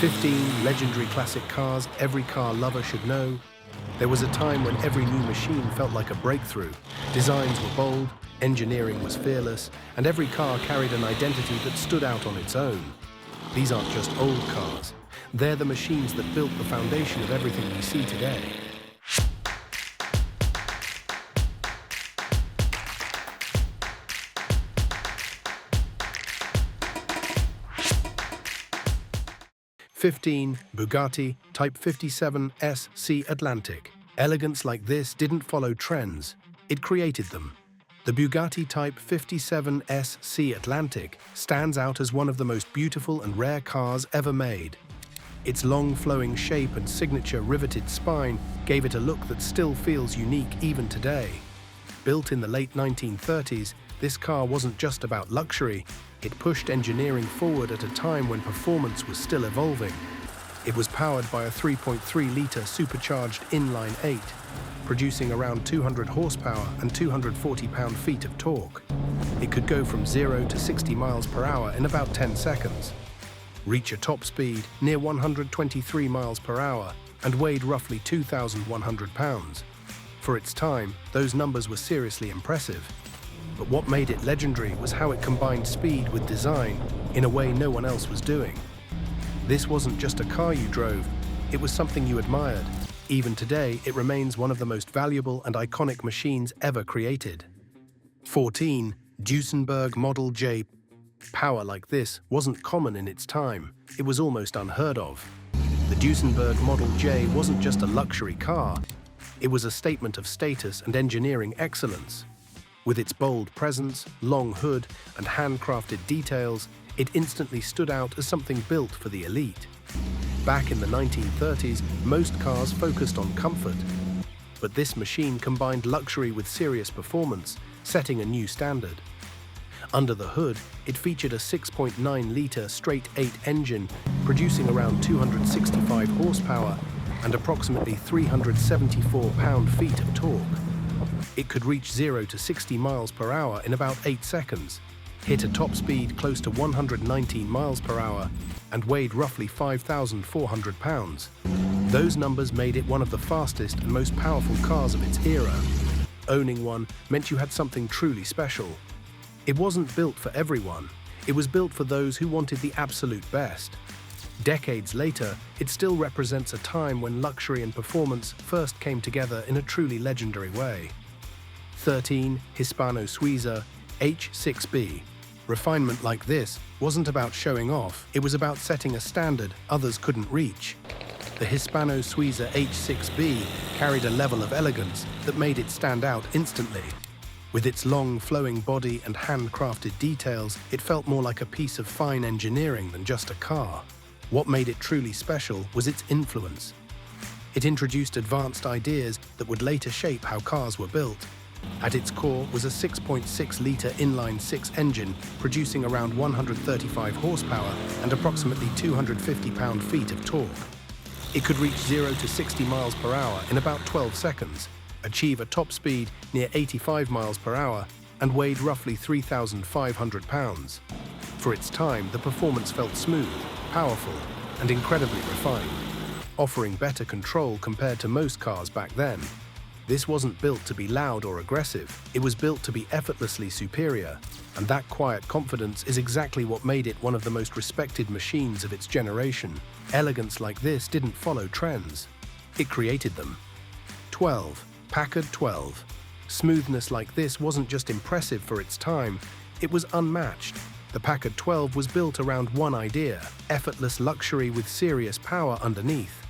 15 legendary classic cars every car lover should know. There was a time when every new machine felt like a breakthrough. Designs were bold, engineering was fearless, and every car carried an identity that stood out on its own. These aren't just old cars. They're the machines that built the foundation of everything we see today. '15 Bugatti Type 57 SC Atlantic. Elegance like this didn't follow trends, it created them. The Bugatti Type 57 SC Atlantic stands out as one of the most beautiful and rare cars ever made. Its long flowing shape and signature riveted spine gave it a look that still feels unique even today. Built in the late 1930s, this car wasn't just about luxury, it pushed engineering forward at a time when performance was still evolving. It was powered by a 3.3-litre supercharged inline-8, producing around 200 horsepower and 240 pound-feet of torque. It could go from 0 to 60 miles per hour in about 10 seconds, reach a top speed near 123 miles per hour, and weighed roughly 2,100 pounds. For its time, those numbers were seriously impressive. But what made it legendary was how it combined speed with design in a way no one else was doing. This wasn't just a car you drove, it was something you admired. Even today, it remains one of the most valuable and iconic machines ever created. 14 Duesenberg Model J. Power like this wasn't common in its time, it was almost unheard of. The Duesenberg Model J wasn't just a luxury car, it was a statement of status and engineering excellence. With its bold presence, long hood, and handcrafted details, it instantly stood out as something built for the elite. Back in the 1930s, most cars focused on comfort. But this machine combined luxury with serious performance, setting a new standard. Under the hood, it featured a 6.9-litre straight-8 engine, producing around 265 horsepower and approximately 374 pound-feet of torque. It could reach 0 to 60 miles per hour in about 8 seconds, hit a top speed close to 119 miles per hour, and weighed roughly 5,400 pounds. Those numbers made it one of the fastest and most powerful cars of its era. Owning one meant you had something truly special. It wasn't built for everyone, it was built for those who wanted the absolute best. Decades later, it still represents a time when luxury and performance first came together in a truly legendary way. 13 Hispano-Suiza H6B. Refinement like this wasn't about showing off, it was about setting a standard others couldn't reach. The Hispano-Suiza H6B carried a level of elegance that made it stand out instantly. With its long, flowing body and handcrafted details, it felt more like a piece of fine engineering than just a car. What made it truly special was its influence. It introduced advanced ideas that would later shape how cars were built. At its core was a 6.6-litre inline-6 engine, producing around 135 horsepower and approximately 250 pound-feet of torque. It could reach 0 to 60 miles per hour in about 12 seconds, achieve a top speed near 85 miles per hour, and weighed roughly 3,500 pounds. For its time, the performance felt smooth, powerful, and incredibly refined, offering better control compared to most cars back then. This wasn't built to be loud or aggressive, it was built to be effortlessly superior, and that quiet confidence is exactly what made it one of the most respected machines of its generation. Elegance like this didn't follow trends, it created them. 12 Packard 12. Smoothness like this wasn't just impressive for its time, it was unmatched. The Packard 12 was built around one idea: effortless luxury with serious power underneath.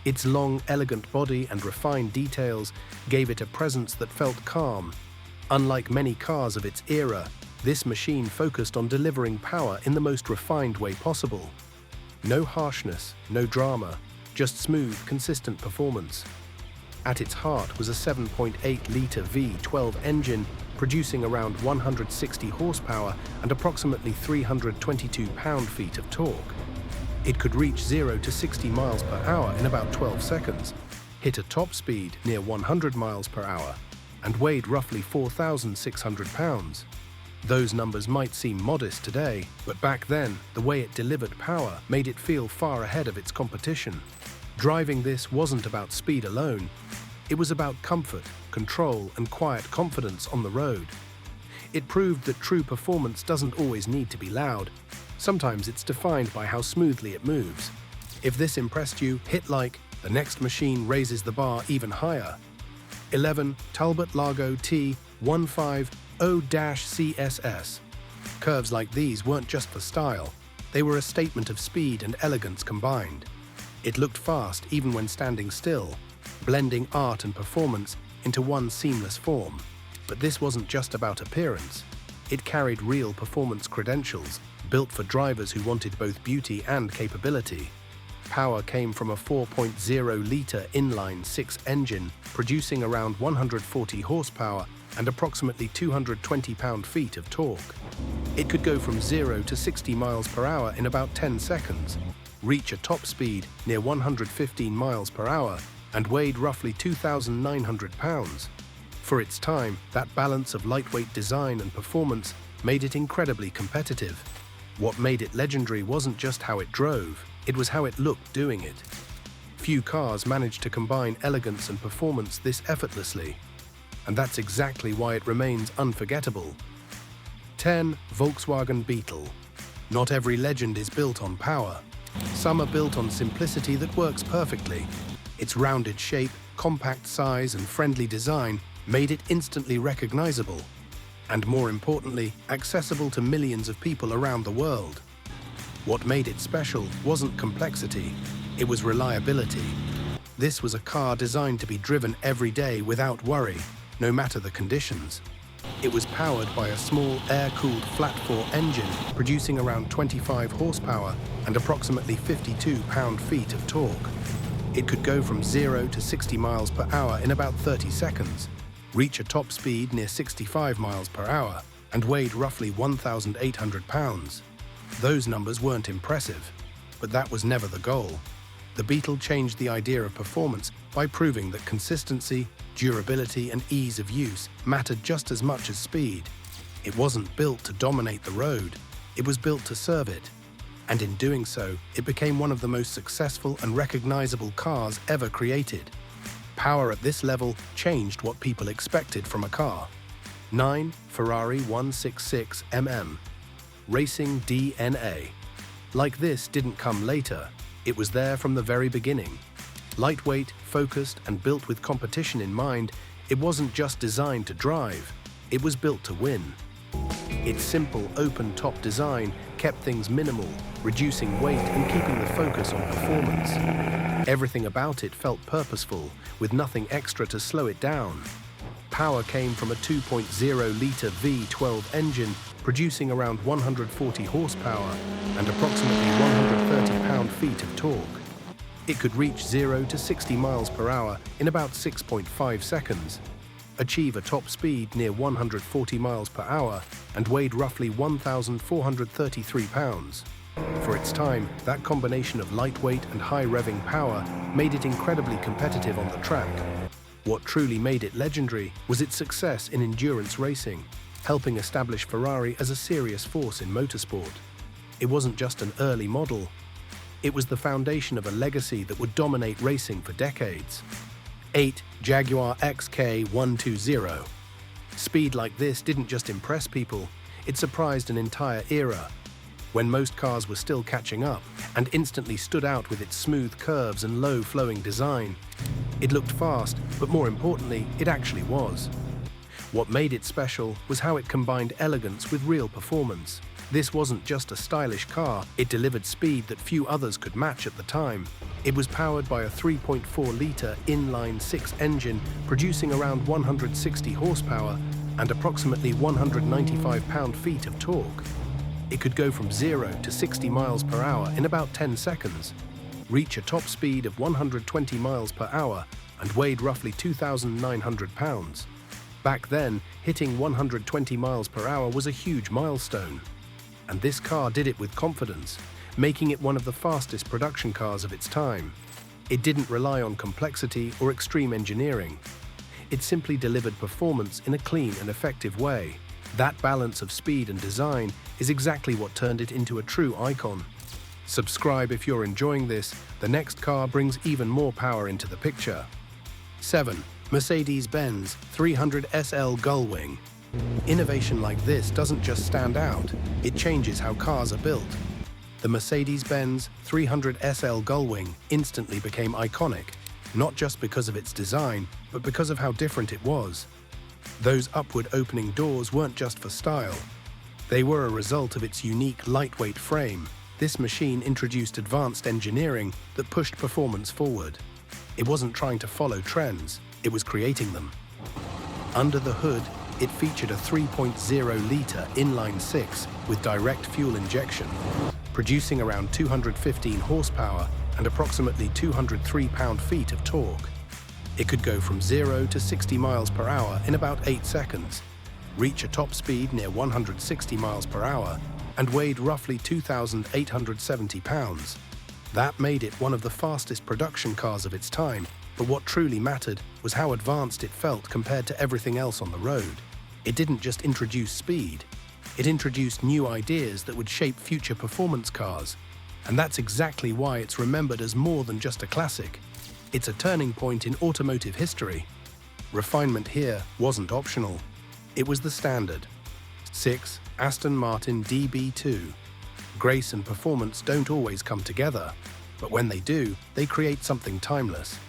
Its long, elegant body and refined details gave it a presence that felt calm. Unlike many cars of its era, this machine focused on delivering power in the most refined way possible. No harshness, no drama, just smooth, consistent performance. At its heart was a 7.8-litre V12 engine, producing around 160 horsepower and approximately 322 pound-feet of torque. It could reach 0 to 60 miles per hour in about 12 seconds, hit a top speed near 100 miles per hour, and weighed roughly 4,600 pounds. Those numbers might seem modest today, but back then, the way it delivered power made it feel far ahead of its competition. Driving this wasn't about speed alone. It was about comfort, control, and quiet confidence on the road. It proved that true performance doesn't always need to be loud. Sometimes it's defined by how smoothly it moves. If this impressed you, hit like. The next machine raises the bar even higher. 11 Talbot Lago T150-CSS. Curves like these weren't just for style. They were a statement of speed and elegance combined. It looked fast even when standing still, blending art and performance into one seamless form. But this wasn't just about appearance. It carried real performance credentials, built for drivers who wanted both beauty and capability. Power came from a 4.0-litre inline-six engine, producing around 140 horsepower and approximately 220 pound-feet of torque. It could go from 0 to 60 miles per hour in about 10 seconds, reach a top speed near 115 miles per hour, and weighed roughly 2,900 pounds. For its time, that balance of lightweight design and performance made it incredibly competitive. What made it legendary wasn't just how it drove, it was how it looked doing it. Few cars managed to combine elegance and performance this effortlessly, and that's exactly why it remains unforgettable. 10 Volkswagen Beetle. Not every legend is built on power. Some are built on simplicity that works perfectly. Its rounded shape, compact size, and friendly design made it instantly recognizable, and more importantly, accessible to millions of people around the world. What made it special wasn't complexity, it was reliability. This was a car designed to be driven every day without worry, no matter the conditions. It was powered by a small air-cooled flat-four engine, producing around 25 horsepower and approximately 52 pound-feet of torque. It could go from 0 to 60 miles per hour in about 30 seconds, reach a top speed near 65 miles per hour, and weighed roughly 1,800 pounds. Those numbers weren't impressive, but that was never the goal. The Beetle changed the idea of performance by proving that consistency, durability, and ease of use mattered just as much as speed. It wasn't built to dominate the road, it was built to serve it. And in doing so, it became one of the most successful and recognizable cars ever created. Power at this level changed what people expected from a car. 9 Ferrari 166mm. Racing DNA. Like this didn't come later, it was there from the very beginning. Lightweight, focused, and built with competition in mind, it wasn't just designed to drive, it was built to win. Its simple, open-top design kept things minimal, reducing weight and keeping the focus on performance. Everything about it felt purposeful, with nothing extra to slow it down. Power came from a 2.0-litre V12 engine, producing around 140 horsepower and approximately 130 pound-feet of torque. It could reach 0 to 60 miles per hour in about 6.5 seconds, achieve a top speed near 140 miles per hour, and weighed roughly 1,433 pounds. For its time, that combination of lightweight and high-revving power made it incredibly competitive on the track. What truly made it legendary was its success in endurance racing, helping establish Ferrari as a serious force in motorsport. It wasn't just an early model, it was the foundation of a legacy that would dominate racing for decades. 8 Jaguar XK120. Speed like this didn't just impress people, it surprised an entire era, when most cars were still catching up, and instantly stood out with its smooth curves and low-flowing design. It looked fast, but more importantly, it actually was. What made it special was how it combined elegance with real performance. This wasn't just a stylish car, it delivered speed that few others could match at the time. It was powered by a 3.4-litre inline-six engine, producing around 160 horsepower and approximately 195 pound-feet of torque. It could go from 0 to 60 miles per hour in about 10 seconds, reach a top speed of 120 miles per hour, and weighed roughly 2,900 pounds. Back then, hitting 120 miles per hour was a huge milestone. And this car did it with confidence, making it one of the fastest production cars of its time. It didn't rely on complexity or extreme engineering. It simply delivered performance in a clean and effective way. That balance of speed and design is exactly what turned it into a true icon. Subscribe if you're enjoying this. The next car brings even more power into the picture. 7. Mercedes-Benz 300 SL Gullwing. Innovation like this doesn't just stand out, it changes how cars are built. The Mercedes-Benz 300 SL Gullwing instantly became iconic, not just because of its design, but because of how different it was. Those upward opening doors weren't just for style. They were a result of its unique lightweight frame. This machine introduced advanced engineering that pushed performance forward. It wasn't trying to follow trends, it was creating them. Under the hood, it featured a 3.0-litre inline-six with direct fuel injection, producing around 215 horsepower and approximately 203 pound-feet of torque. It could go from 0 to 60 miles per hour in about 8 seconds, reach a top speed near 160 miles per hour, and weighed roughly 2,870 pounds. That made it one of the fastest production cars of its time, but what truly mattered was how advanced it felt compared to everything else on the road. It didn't just introduce speed, it introduced new ideas that would shape future performance cars. And that's exactly why it's remembered as more than just a classic. It's a turning point in automotive history. Refinement here wasn't optional. It was the standard. 6. Aston Martin DB2. Grace and performance don't always come together, but when they do, they create something timeless.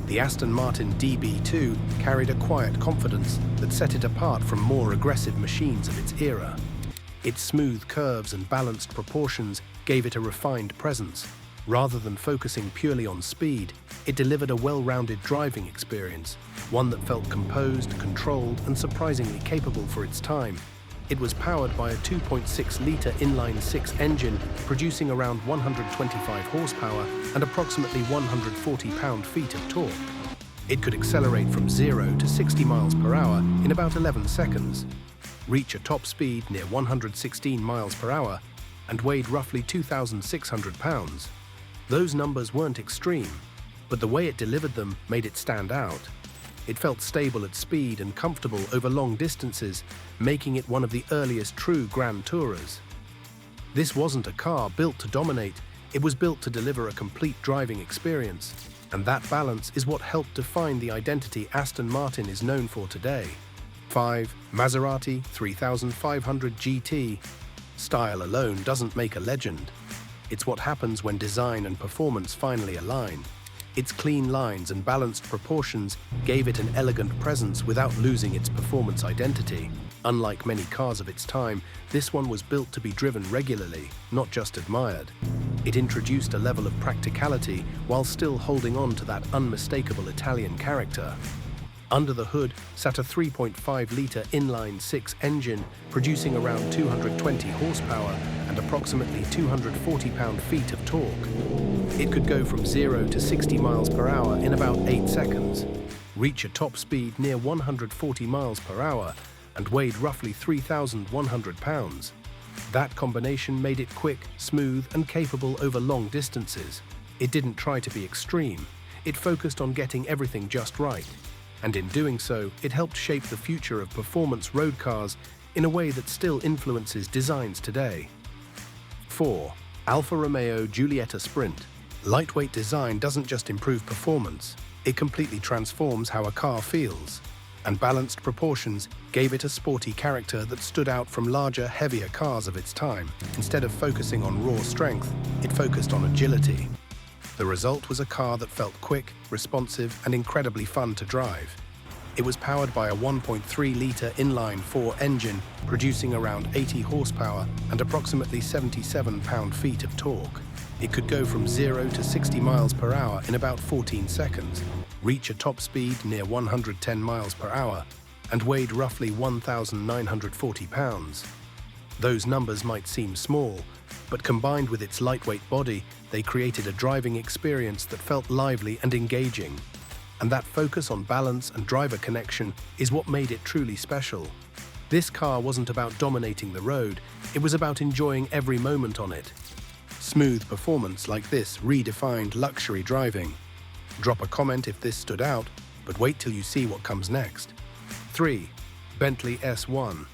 The Aston Martin DB2 carried a quiet confidence that set it apart from more aggressive machines of its era. Its smooth curves and balanced proportions gave it a refined presence. Rather than focusing purely on speed, it delivered a well-rounded driving experience, one that felt composed, controlled, and surprisingly capable for its time. It was powered by a 2.6-litre inline-six engine, producing around 125 horsepower and approximately 140 pound-feet of torque. It could accelerate from 0 to 60 miles per hour in about 11 seconds, reach a top speed near 116 miles per hour, and weighed roughly 2,600 pounds. Those numbers weren't extreme, but the way it delivered them made it stand out. It felt stable at speed and comfortable over long distances, making it one of the earliest true Grand Tourers. This wasn't a car built to dominate, it was built to deliver a complete driving experience. And that balance is what helped define the identity Aston Martin is known for today. 5. Maserati 3500 GT. Style alone doesn't make a legend. It's what happens when design and performance finally align. Its clean lines and balanced proportions gave it an elegant presence without losing its performance identity. Unlike many cars of its time, this one was built to be driven regularly, not just admired. It introduced a level of practicality while still holding on to that unmistakable Italian character. Under the hood sat a 3.5-litre inline-six engine, producing around 220 horsepower and approximately 240 pound-feet of torque. It could go from 0 to 60 miles per hour in about 8 seconds, reach a top speed near 140 miles per hour, and weighed roughly 3,100 pounds. That combination made it quick, smooth, and capable over long distances. It didn't try to be extreme. It focused on getting everything just right. And in doing so, it helped shape the future of performance road cars in a way that still influences designs today. 4. Alfa Romeo Giulietta Sprint. Lightweight design doesn't just improve performance, it completely transforms how a car feels. And balanced proportions gave it a sporty character that stood out from larger, heavier cars of its time. Instead of focusing on raw strength, it focused on agility. The result was a car that felt quick, responsive, and incredibly fun to drive. It was powered by a 1.3-litre inline-four engine, producing around 80 horsepower and approximately 77 pound-feet of torque. It could go from 0 to 60 miles per hour in about 14 seconds, reach a top speed near 110 miles per hour, and weighed roughly 1,940 pounds. Those numbers might seem small, but combined with its lightweight body, they created a driving experience that felt lively and engaging. And that focus on balance and driver connection is what made it truly special. This car wasn't about dominating the road, it was about enjoying every moment on it. Smooth performance like this redefined luxury driving. Drop a comment if this stood out, but wait till you see what comes next. 3. Bentley S1.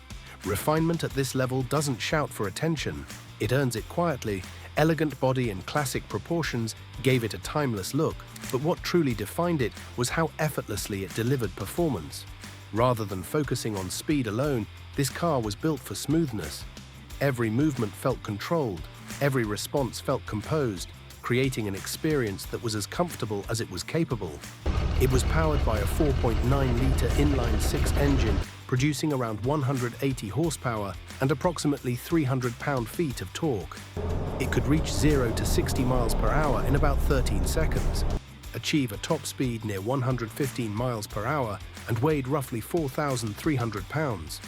Refinement at this level doesn't shout for attention. It earns it quietly. Elegant body and classic proportions gave it a timeless look, but what truly defined it was how effortlessly it delivered performance. Rather than focusing on speed alone, this car was built for smoothness. Every movement felt controlled, every response felt composed, creating an experience that was as comfortable as it was capable. It was powered by a 4.9-litre inline-six engine, producing around 180 horsepower and approximately 300 pound-feet of torque. It could reach 0 to 60 miles per hour in about 13 seconds, achieve a top speed near 115 miles per hour, and weighed roughly 4,300 pounds.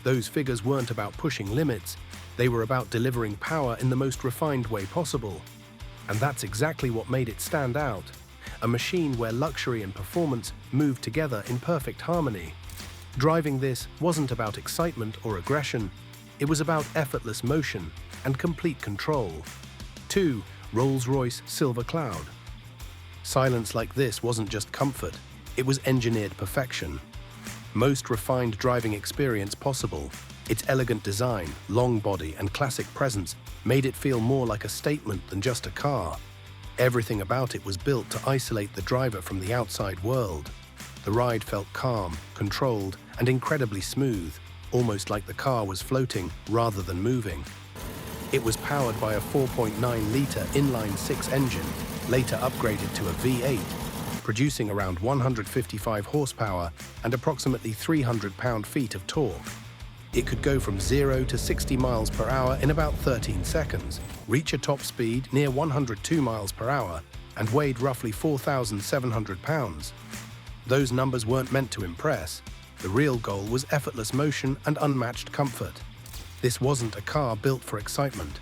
Those figures weren't about pushing limits, they were about delivering power in the most refined way possible. And that's exactly what made it stand out. A machine where luxury and performance moved together in perfect harmony. Driving this wasn't about excitement or aggression, it was about effortless motion and complete control. 2. Rolls-Royce Silver Cloud. Silence like this wasn't just comfort, it was engineered perfection. Most refined driving experience possible. Its elegant design, long body, and classic presence made it feel more like a statement than just a car. Everything about it was built to isolate the driver from the outside world. The ride felt calm, controlled, and incredibly smooth, almost like the car was floating rather than moving. It was powered by a 4.9-litre inline-six engine, later upgraded to a V8, producing around 155 horsepower and approximately 300 pound-feet of torque. It could go from 0 to 60 miles per hour in about 13 seconds, reach a top speed near 102 miles per hour, and weighed roughly 4,700 pounds. Those numbers weren't meant to impress. The real goal was effortless motion and unmatched comfort. This wasn't a car built for excitement.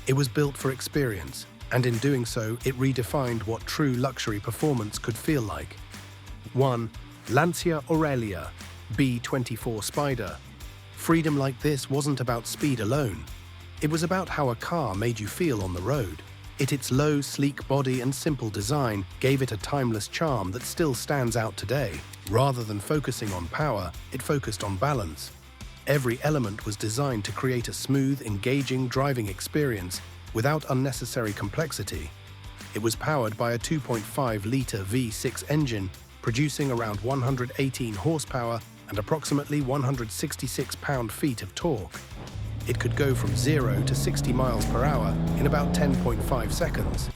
It was built for experience, and in doing so, it redefined what true luxury performance could feel like. 1. Lancia Aurelia B24 Spider. Freedom like this wasn't about speed alone. It was about how a car made you feel on the road. Its low, sleek body and simple design gave it a timeless charm that still stands out today. Rather than focusing on power, it focused on balance. Every element was designed to create a smooth, engaging driving experience without unnecessary complexity. It was powered by a 2.5-litre V6 engine, producing around 118 horsepower and approximately 166 pound-feet of torque. It could go from 0 to 60 miles per hour in about 10.5 seconds,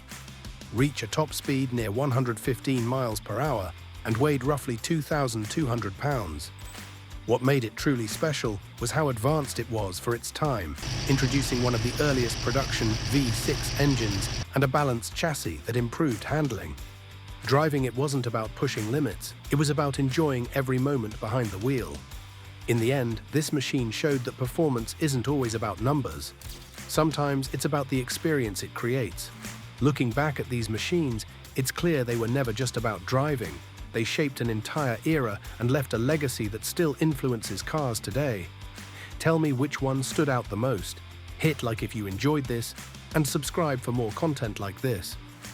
reach a top speed near 115 miles per hour, and weighed roughly 2,200 pounds. What made it truly special was how advanced it was for its time, introducing one of the earliest production V6 engines and a balanced chassis that improved handling. Driving it wasn't about pushing limits, it was about enjoying every moment behind the wheel. In the end, this machine showed that performance isn't always about numbers. Sometimes it's about the experience it creates. Looking back at these machines, it's clear they were never just about driving. They shaped an entire era and left a legacy that still influences cars today. Tell me which one stood out the most. Hit like if you enjoyed this, and subscribe for more content like this.